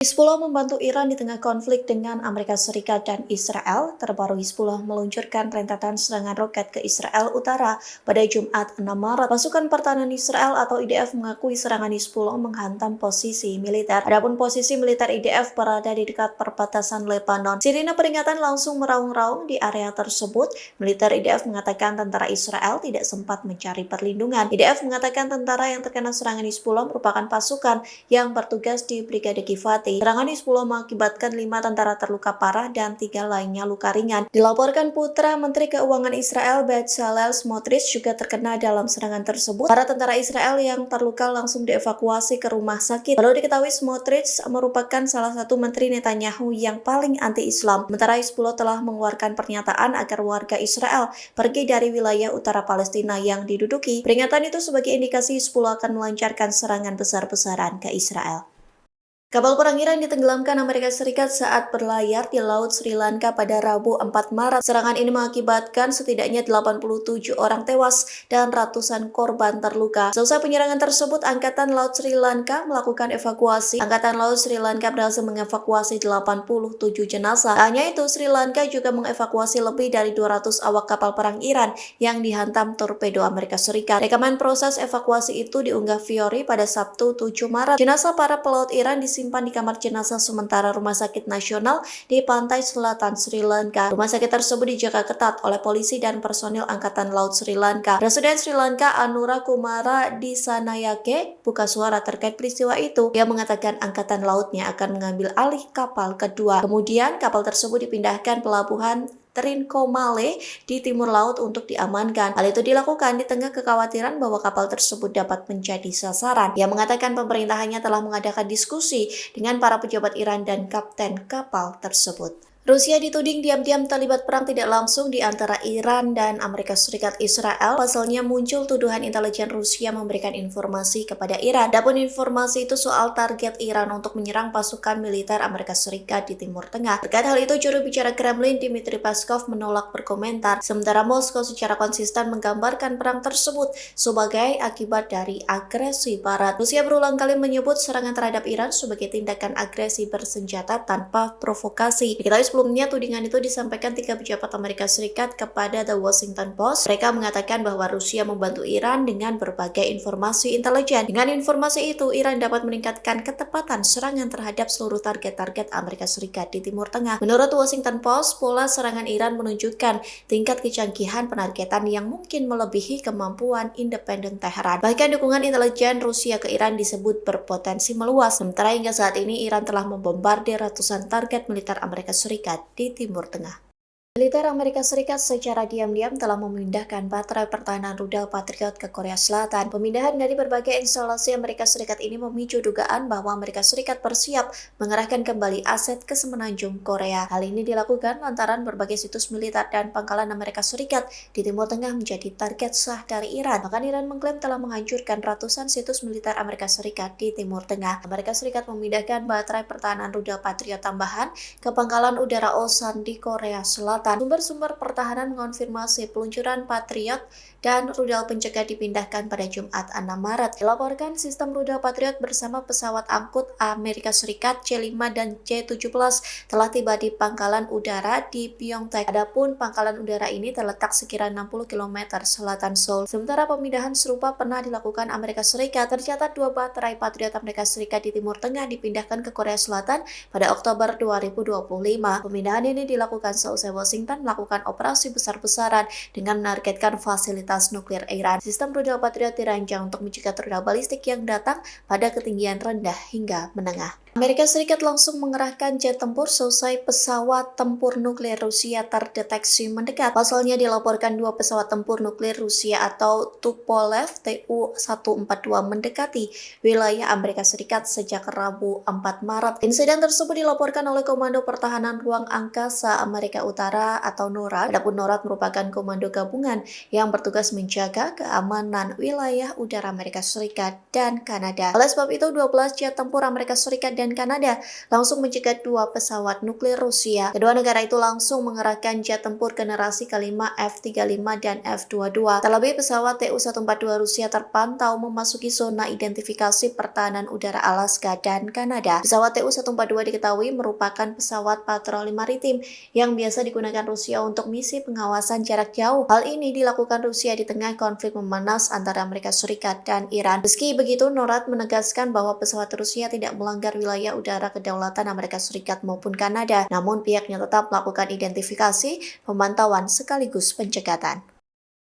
Hizbullah membantu Iran di tengah konflik dengan Amerika Serikat dan Israel. Terbaru Hizbullah meluncurkan rentetan serangan roket ke Israel Utara pada Jumat 6 Maret. Pasukan Pertahanan Israel atau IDF mengakui serangan Hizbullah menghantam posisi militer. Adapun posisi militer IDF berada di dekat perbatasan Lebanon. Sirine peringatan langsung meraung-raung di area tersebut. Militer IDF mengatakan tentara Israel tidak sempat mencari perlindungan. IDF mengatakan tentara yang terkena serangan Hizbullah merupakan pasukan yang bertugas di Brigade Givati. Serangan Hizbullah mengakibatkan 5 tentara terluka parah dan 3 lainnya luka ringan. Dilaporkan putra Menteri Keuangan Israel Bezalel Smotrich juga terkena dalam serangan tersebut. Para tentara Israel yang terluka langsung dievakuasi ke rumah sakit. Perlu diketahui Smotrich merupakan salah satu menteri Netanyahu yang paling anti-Islam. Sementara Hizbullah telah mengeluarkan pernyataan agar warga Israel pergi dari wilayah utara Palestina yang diduduki. Peringatan itu sebagai indikasi Hizbullah akan melancarkan serangan besar-besaran ke Israel. Kapal perang Iran ditenggelamkan Amerika Serikat saat berlayar di Laut Sri Lanka pada Rabu 4 Maret. Serangan ini mengakibatkan setidaknya 87 orang tewas dan ratusan korban terluka. Selesai penyerangan tersebut, Angkatan Laut Sri Lanka melakukan evakuasi. Angkatan Laut Sri Lanka berhasil mengevakuasi 87 jenazah. Tak hanya itu, Sri Lanka juga mengevakuasi lebih dari 200 awak kapal perang Iran yang dihantam torpedo Amerika Serikat. Rekaman proses evakuasi itu diunggah Fiori pada Sabtu 7 Maret. Jenazah para pelaut Iran disimpan di kamar jenazah sementara Rumah Sakit Nasional di pantai selatan Sri Lanka. Rumah sakit tersebut dijaga ketat oleh polisi dan personil Angkatan Laut Sri Lanka. Presiden Sri Lanka Anura Kumara Dissanayake buka suara terkait peristiwa itu. Dia mengatakan Angkatan Lautnya akan mengambil alih kapal kedua. Kemudian kapal tersebut dipindahkan pelabuhan Trincomalee di timur laut untuk diamankan. Hal itu dilakukan di tengah kekhawatiran bahwa kapal tersebut dapat menjadi sasaran. Ia mengatakan pemerintahannya telah mengadakan diskusi dengan para pejabat Iran dan kapten kapal tersebut. Rusia dituding diam-diam terlibat perang tidak langsung di antara Iran dan Amerika Serikat Israel. Pasalnya muncul tuduhan intelijen Rusia memberikan informasi kepada Iran. Adapun informasi itu soal target Iran untuk menyerang pasukan militer Amerika Serikat di Timur Tengah. Terkait hal itu, juru bicara Kremlin Dmitry Peskov menolak berkomentar. Sementara Moskow secara konsisten menggambarkan perang tersebut sebagai akibat dari agresi Barat. Rusia berulang kali menyebut serangan terhadap Iran sebagai tindakan agresi bersenjata tanpa provokasi. Diketahui sebelumnya, tudingan itu disampaikan 3 pejabat Amerika Serikat kepada The Washington Post. Mereka mengatakan bahwa Rusia membantu Iran dengan berbagai informasi intelijen. Dengan informasi itu, Iran dapat meningkatkan ketepatan serangan terhadap seluruh target-target Amerika Serikat di Timur Tengah. Menurut Washington Post, pola serangan Iran menunjukkan tingkat kecanggihan penargetan yang mungkin melebihi kemampuan independen Teheran. Bahkan dukungan intelijen Rusia ke Iran disebut berpotensi meluas. Sementara hingga saat ini, Iran telah membombardir ratusan target militer Amerika Serikat di Timur Tengah. Militer Amerika Serikat secara diam-diam telah memindahkan baterai pertahanan rudal Patriot ke Korea Selatan. Pemindahan dari berbagai instalasi Amerika Serikat ini memicu dugaan bahwa Amerika Serikat bersiap mengerahkan kembali aset ke semenanjung Korea. Hal ini dilakukan lantaran berbagai situs militer dan pangkalan Amerika Serikat di Timur Tengah menjadi target sah dari Iran. Bahkan Iran mengklaim telah menghancurkan ratusan situs militer Amerika Serikat di Timur Tengah. Amerika Serikat memindahkan baterai pertahanan rudal Patriot tambahan ke pangkalan udara Osan di Korea Selatan. Sumber-sumber pertahanan mengonfirmasi peluncuran Patriot dan rudal pencegah dipindahkan pada Jumat 6 Maret. Dilaporkan sistem rudal Patriot bersama pesawat angkut Amerika Serikat C-5 dan C-17 telah tiba di pangkalan udara di Pyeongtaek. Adapun pangkalan udara ini terletak sekira 60 km selatan Seoul. Sementara pemindahan serupa pernah dilakukan Amerika Serikat. Tercatat 2 baterai Patriot Amerika Serikat di Timur Tengah dipindahkan ke Korea Selatan pada Oktober 2025. Pemindahan ini dilakukan seusai Washington melakukan operasi besar-besaran dengan menargetkan fasilitas nuklir Iran. Sistem rudal Patriot dirancang untuk mencegah rudal balistik yang datang pada ketinggian rendah hingga menengah. Amerika Serikat langsung mengerahkan jet tempur selesai pesawat tempur nuklir Rusia terdeteksi mendekat. Pasalnya dilaporkan 2 pesawat tempur nuklir Rusia atau Tupolev Tu-142 mendekati wilayah Amerika Serikat sejak Rabu 4 Maret. Insiden tersebut dilaporkan oleh Komando Pertahanan Ruang Angkasa Amerika Utara atau NORAD. Adapun NORAD merupakan komando gabungan yang bertugas menjaga keamanan wilayah udara Amerika Serikat dan Kanada. Oleh sebab itu, 12 jet tempur Amerika Serikat dan Kanada langsung mencegat 2 pesawat nuklir Rusia. Kedua negara itu langsung mengerahkan jet tempur generasi kelima F-35 dan F-22. Terlebih pesawat Tu-142 Rusia terpantau memasuki zona identifikasi pertahanan udara Alaska dan Kanada. Pesawat Tu-142 diketahui merupakan pesawat patroli maritim yang biasa digunakan Rusia untuk misi pengawasan jarak jauh. Hal ini dilakukan Rusia di tengah konflik memanas antara Amerika Serikat dan Iran. Meski begitu, NORAD menegaskan bahwa pesawat Rusia tidak melanggar wilayah udara kedaulatan Amerika Serikat maupun Kanada, namun pihaknya tetap melakukan identifikasi, pemantauan sekaligus pencegatan.